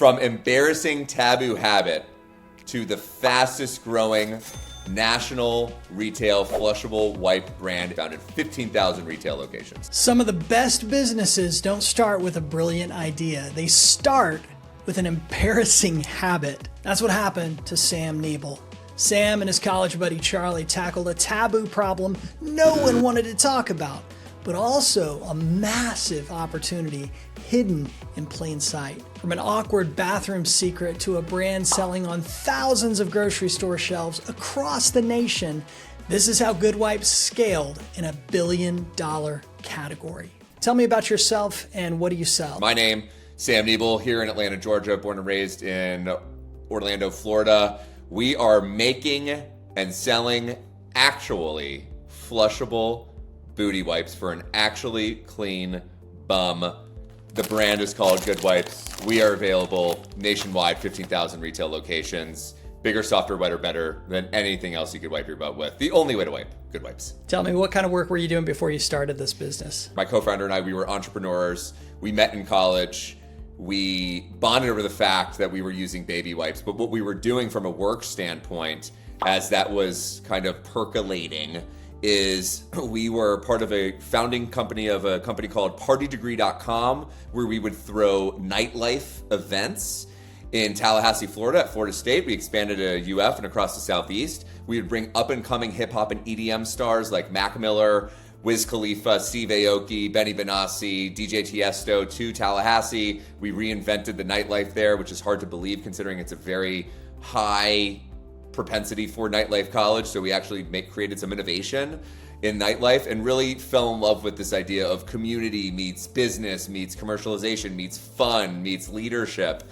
From embarrassing taboo habit to the fastest growing national retail flushable wipe brand, found in 15,000 retail locations. Some of the best businesses don't start with a brilliant idea. They start with an embarrassing habit. That's what happened to Sam Nebel. Sam and his college buddy Charlie tackled a taboo problem no one wanted to talk about, but also a massive opportunity hidden in plain sight. From an awkward bathroom secret to a brand selling on thousands of grocery store shelves across the nation, this is how Goodwipes scaled in $1 billion category. Tell me about yourself and what do you sell? My name, Sam Nebel, here in Atlanta, Georgia, born and raised in Orlando, Florida. We are making and selling actually flushable booty wipes for an actually clean bum. The brand is called Goodwipes. We are available nationwide, 15,000 retail locations. Bigger, softer, wetter, better than anything else you could wipe your butt with. The only way to wipe, Goodwipes. Tell me, what kind of work were you doing before you started this business? My co-founder and I, we were entrepreneurs. We met in college. We bonded over the fact that we were using baby wipes, but what we were doing from a work standpoint, as that was kind of percolating, is we were part of a founding company of a company called partydegree.com, where we would throw nightlife events in Tallahassee, Florida at Florida State. We expanded to UF and across the Southeast. We would bring up and coming hip hop and EDM stars like Mac Miller, Wiz Khalifa, Steve Aoki, Benny Benassi, DJ Tiesto to Tallahassee. We reinvented the nightlife there, which is hard to believe considering it's a very high propensity for nightlife college. So we actually created some innovation in nightlife and really fell in love with this idea of community meets business, meets commercialization, meets fun, meets leadership.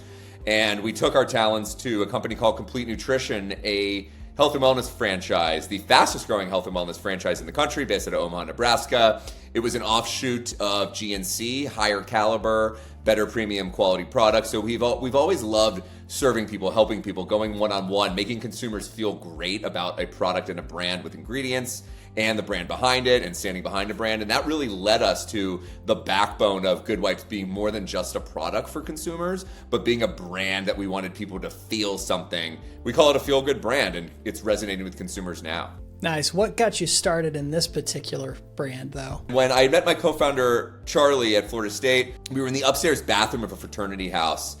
And we took our talents to a company called Complete Nutrition, a health and wellness franchise, the fastest growing health and wellness franchise in the country, based out of Omaha, Nebraska. It was an offshoot of GNC, higher caliber, better premium quality products. So we've always loved serving people, helping people, going one-on-one, making consumers feel great about a product and a brand with ingredients and the brand behind it and standing behind a brand. And that really led us to the backbone of Goodwipes being more than just a product for consumers, but being a brand that we wanted people to feel something. We call it a feel-good brand, and it's resonating with consumers now. Nice. What got you started in this particular brand, though? When I met my co-founder, Charlie, at Florida State, we were in the upstairs bathroom of a fraternity house.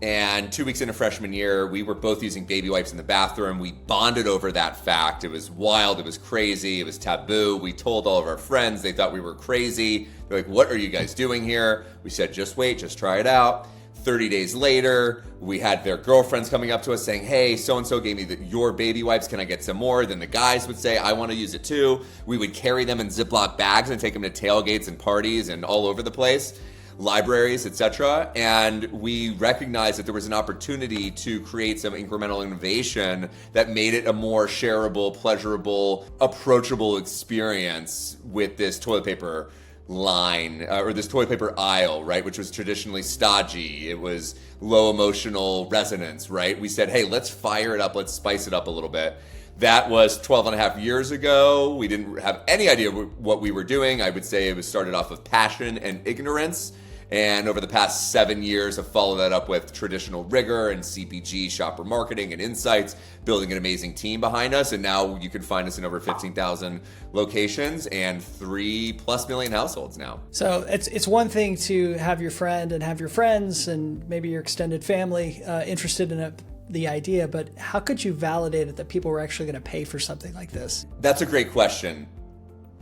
And 2 weeks into freshman year, we were both using baby wipes in the bathroom. We bonded over that fact. It was wild. It was crazy. It was taboo. We told all of our friends. They thought we were crazy. They're like, what are you guys doing here? We said, just wait, just try it out. 30 days later, we had their girlfriends coming up to us saying, hey, so-and-so gave me your baby wipes. Can I get some more? Then the guys would say, I want to use it too. We would carry them in Ziploc bags and take them to tailgates and parties and all over the place, libraries, etc. And we recognized that there was an opportunity to create some incremental innovation that made it a more shareable, pleasurable, approachable experience with this toilet paper line or this toilet paper aisle, right, which was traditionally stodgy. It was low emotional resonance, right? We said, hey, let's fire it up, let's spice it up a little bit. That was 12 and a half years ago. We didn't have any idea what we were doing. I would say it was started off of passion and ignorance. And over the past 7 years, I've followed that up with traditional rigor and CPG, shopper marketing and insights, building an amazing team behind us. And now you can find us in over 15,000 locations and 3+ million households now. So it's one thing to have your friend and have your friends and maybe your extended family interested in the idea, but how could you validate it that people were actually going to pay for something like this? That's a great question.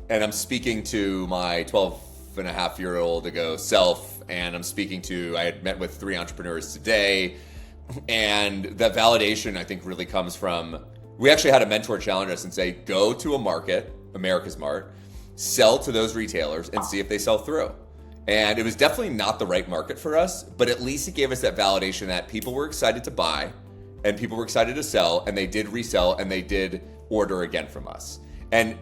And I'm speaking to my 12-and-a-half-year-old ago self, and I had met with 3 entrepreneurs today, and that validation I think really comes from, we actually had a mentor challenge us and say, go to a market, America's Mart, sell to those retailers and see if they sell through. And it was definitely not the right market for us, but at least it gave us that validation that people were excited to buy and people were excited to sell, and they did resell and they did order again from us. And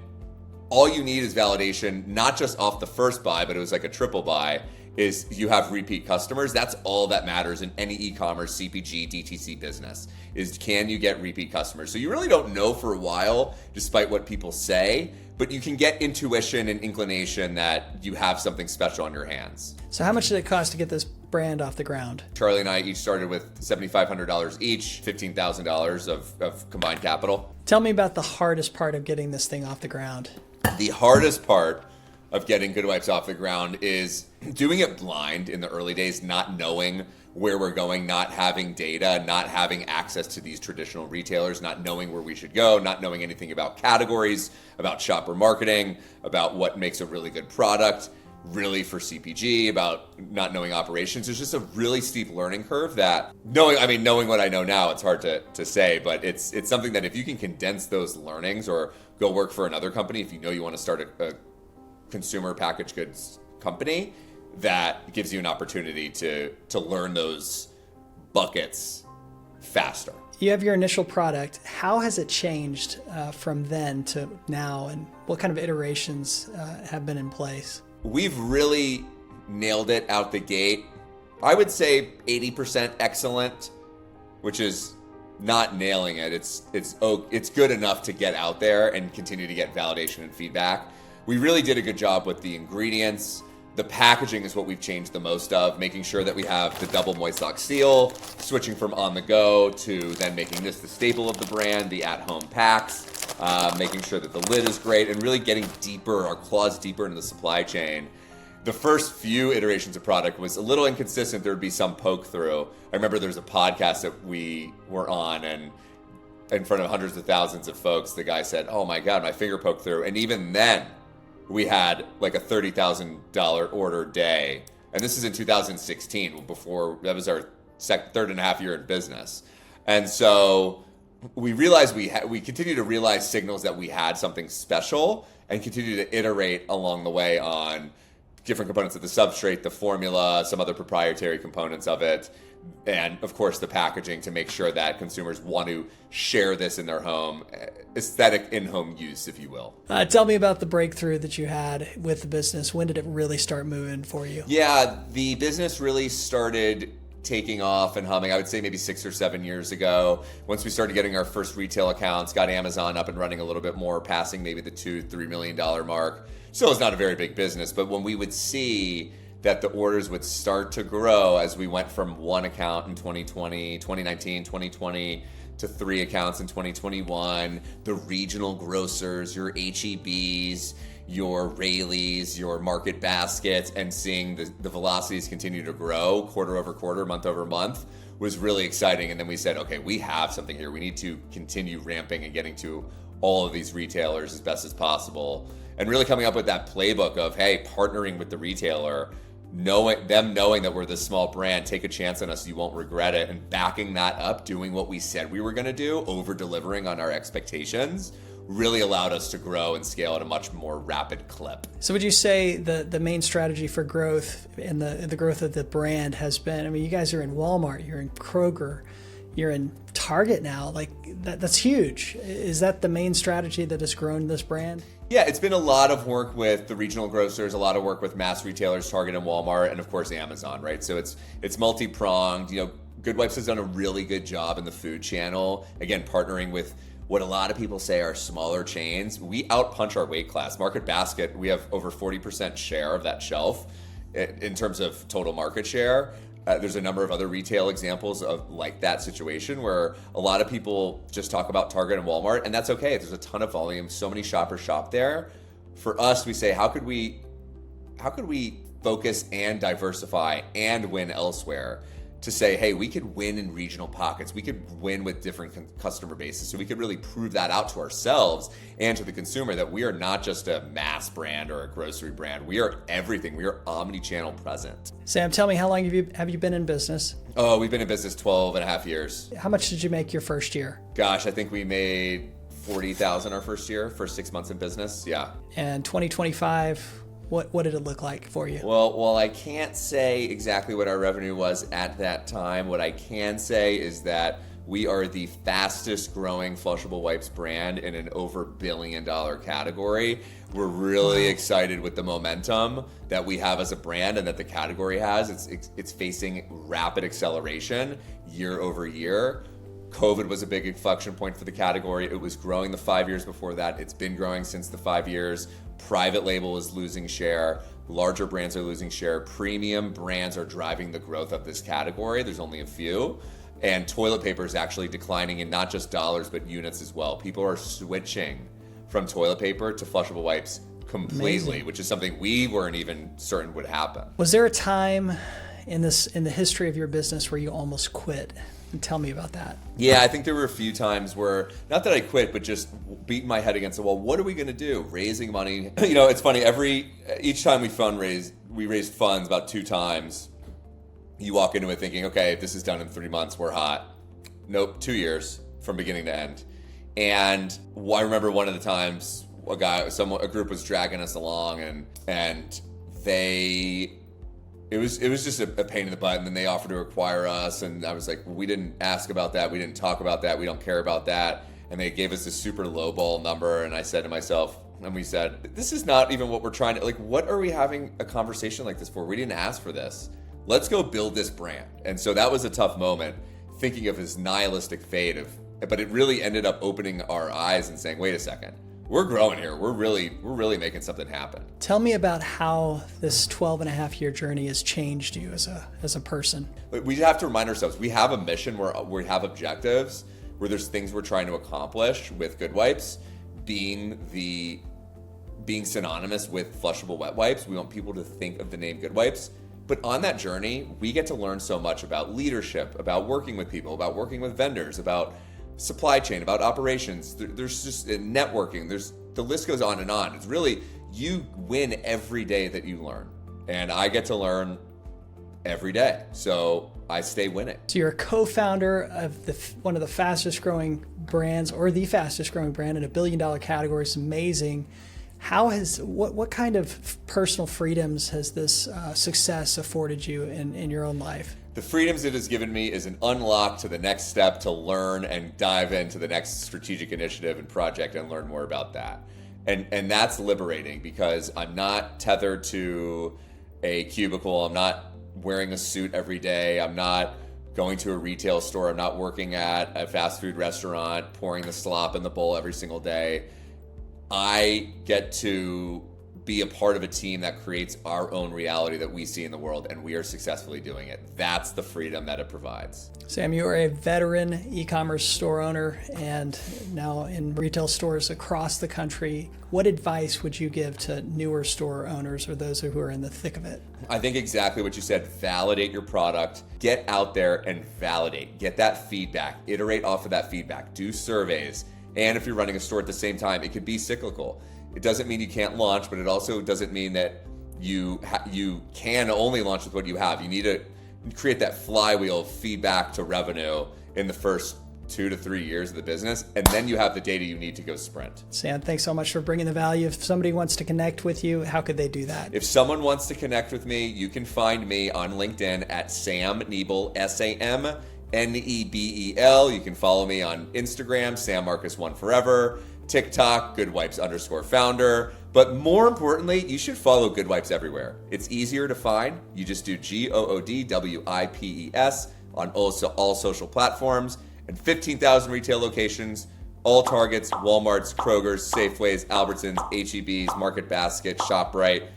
all you need is validation, not just off the first buy, but it was like a triple buy, is you have repeat customers. That's all that matters in any e-commerce, CPG, DTC business, is can you get repeat customers? So you really don't know for a while, despite what people say, but you can get intuition and inclination that you have something special on your hands. So how much did it cost to get this brand off the ground? Charlie and I each started with $7,500 each, $15,000 of combined capital. Tell me about the hardest part of getting this thing off the ground. The hardest part of getting Goodwipes off the ground is doing it blind in the early days, not knowing where we're going, not having data, not having access to these traditional retailers, not knowing where we should go, not knowing anything about categories, about shopper marketing, about what makes a really good product, really for CPG, about not knowing operations. It's just a really steep learning curve that knowing what I know now, it's hard to say, but it's something that if you can condense those learnings or go work for another company, if you know you want to start a consumer packaged goods company, that gives you an opportunity to learn those buckets faster. You have your initial product. How has it changed from then to now, and what kind of iterations have been in place? We've really nailed it out the gate. I would say 80% excellent, which is not nailing it. It's good enough to get out there and continue to get validation and feedback. We really did a good job with the ingredients. The packaging is what we've changed the most of, making sure that we have the double moist lock seal, switching from on the go to then making this the staple of the brand, the at-home packs, making sure that the lid is great, and really getting deeper, our claws deeper into the supply chain. The first few iterations of product was a little inconsistent. There would be some poke through. I remember there was a podcast that we were on, and in front of hundreds of thousands of folks, the guy said, "Oh my God, my finger poked through." And even then, we had like a $30,000 order day. And this is in 2016, before that was our third and a half year in business. And so we realized we continue to realize signals that we had something special and continue to iterate along the way on different components of the substrate, the formula, some other proprietary components of it, and of course the packaging to make sure that consumers want to share this in their home, aesthetic in-home use, if you will. Tell me about the breakthrough that you had with the business. When did it really start moving for you? Yeah, the business really started taking off and humming, I would say maybe 6 or 7 years ago. Once we started getting our first retail accounts, got Amazon up and running a little bit more, passing maybe the $2-3 million mark. Still is not a very big business, but when we would see that the orders would start to grow as we went from one account in 2019, 2020, to 3 accounts in 2021, the regional grocers, your HEBs, your Rayleighs, your Market Baskets, and seeing the velocities continue to grow quarter over quarter, month over month was really exciting. And then we said, okay, we have something here. We need to continue ramping and getting to all of these retailers as best as possible. And really coming up with that playbook of, hey, partnering with the retailer, knowing that we're this small brand, take a chance on us, you won't regret it, and backing that up, doing what we said we were going to do, over-delivering on our expectations, really allowed us to grow and scale at a much more rapid clip. So would you say the main strategy for growth and the growth of the brand has been, I mean, you guys are in Walmart, you're in Kroger, you're in Target now, like that's huge. Is that the main strategy that has grown this brand? Yeah, it's been a lot of work with the regional grocers, a lot of work with mass retailers, Target and Walmart, and of course Amazon, right? So it's multi-pronged. You know, Goodwipes has done a really good job in the food channel. Again, partnering with what a lot of people say are smaller chains. We outpunch our weight class. Market Basket, we have over 40% share of that shelf in terms of total market share. There's a number of other retail examples of like that situation where a lot of people just talk about Target and Walmart, and that's okay. There's a ton of volume. So many shoppers shop there. For us, we say, how could we focus and diversify and win elsewhere? To say, hey, we could win in regional pockets. We could win with different customer bases. So we could really prove that out to ourselves and to the consumer that we are not just a mass brand or a grocery brand. We are everything. We are omni-channel present. Sam, tell me, how long have you been in business? Oh, we've been in business 12 and a half years. How much did you make your first year? Gosh, I think we made $40,000 our first year, first 6 months in business. Yeah. And 2025, what did it look like for you? Well, I can't say exactly what our revenue was at that time. What I can say is that we are the fastest growing flushable wipes brand in an over $1 billion category. We're really excited with the momentum that we have as a brand and that the category has. It's facing rapid acceleration year over year. COVID was a big inflection point for the category. It was growing the 5 years before that. It's been growing since the 5 years. Private label is losing share. Larger brands are losing share. Premium brands are driving the growth of this category. There's only a few. And toilet paper is actually declining in not just dollars, but units as well. People are switching from toilet paper to flushable wipes completely, Amazing. which is something we weren't even certain would happen. Was there a time in the history of your business where you almost quit? And tell me about that. Yeah, I think there were a few times where, not that I quit, but just beating my head against the wall. What are we going to do? Raising money. It's funny. Each time we fundraise, we raised funds about 2 times. You walk into it thinking, okay, if this is done in 3 months, we're hot. Nope, 2 years from beginning to end. And I remember one of the times a group was dragging us along, and it was just a pain in the butt, and then they offered to acquire us, and I was like, well, we didn't ask about that, we didn't talk about that, we don't care about that, and they gave us a super lowball number, and I said to myself, and we said, this is not even what we're trying to, what are we having a conversation like this for? We didn't ask for this. Let's go build this brand. And so that was a tough moment, thinking of his nihilistic fate but it really ended up opening our eyes and saying, wait a second, we're growing here. We're really making something happen. Tell me about how this 12-and-a-half-year journey has changed you as a person. We have to remind ourselves, we have a mission where we have objectives, where there's things we're trying to accomplish with Goodwipes, being synonymous with flushable wet wipes. We want people to think of the name Goodwipes. But on that journey, we get to learn so much about leadership, about working with people, about working with vendors, about supply chain, about operations. There's just networking. The list goes on and on. It's really, you win every day that you learn. And I get to learn every day. So I stay winning. So you're a co-founder of one of the fastest growing brands, or the fastest growing brand in $1 billion category. It's amazing. What kind of personal freedoms has this success afforded you in your own life? The freedoms it has given me is an unlock to the next step to learn and dive into the next strategic initiative and project and learn more about that. And that's liberating, because I'm not tethered to a cubicle. I'm not wearing a suit every day. I'm not going to a retail store. I'm not working at a fast food restaurant, pouring the slop in the bowl every single day. I get to be a part of a team that creates our own reality that we see in the world, and we are successfully doing it. That's the freedom that it provides. Sam, you are a veteran e-commerce store owner and now in retail stores across the country. What advice would you give to newer store owners or those who are in the thick of it? I think exactly what you said. Validate your product. Get out there and validate. Get that feedback. Iterate off of that feedback. Do surveys. And if you're running a store at the same time, it could be cyclical. It doesn't mean you can't launch, but it also doesn't mean that you can only launch with what you have. You need to create that flywheel of feedback to revenue in the first 2 to 3 years of the business, and then you have the data you need to go sprint. Sam, thanks so much for bringing the value. If somebody wants to connect with you, how could they do that? If someone wants to connect with me, you can find me on LinkedIn at Sam Nebel, SamNebel. You can follow me on Instagram, SamMarcus1Forever, TikTok, Goodwipes_founder. But more importantly, you should follow Goodwipes everywhere. It's easier to find. You just do GOODWIPES on all social platforms, and 15,000 retail locations, all Targets, Walmarts, Kroger's, Safeways, Albertsons, HEBs, Market Basket, ShopRite.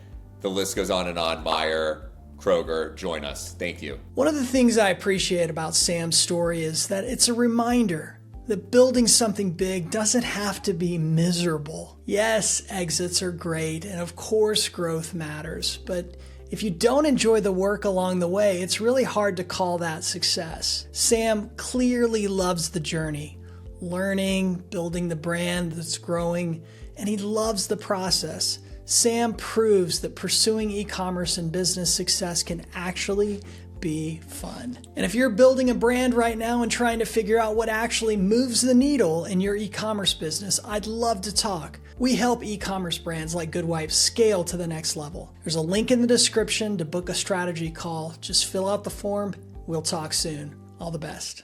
The list goes on and on. Meijer, Kroger, join us. Thank you. One of the things I appreciate about Sam's story is that it's a reminder that building something big doesn't have to be miserable. Yes, exits are great, and of course growth matters, but if you don't enjoy the work along the way, it's really hard to call that success. Sam clearly loves the journey, learning, building the brand that's growing, and he loves the process. Sam proves that pursuing e-commerce and business success can actually be fun. And if you're building a brand right now and trying to figure out what actually moves the needle in your e-commerce business, I'd love to talk. We help e-commerce brands like Goodwipes scale to the next level. There's a link in the description to book a strategy call. Just fill out the form. We'll talk soon. All the best.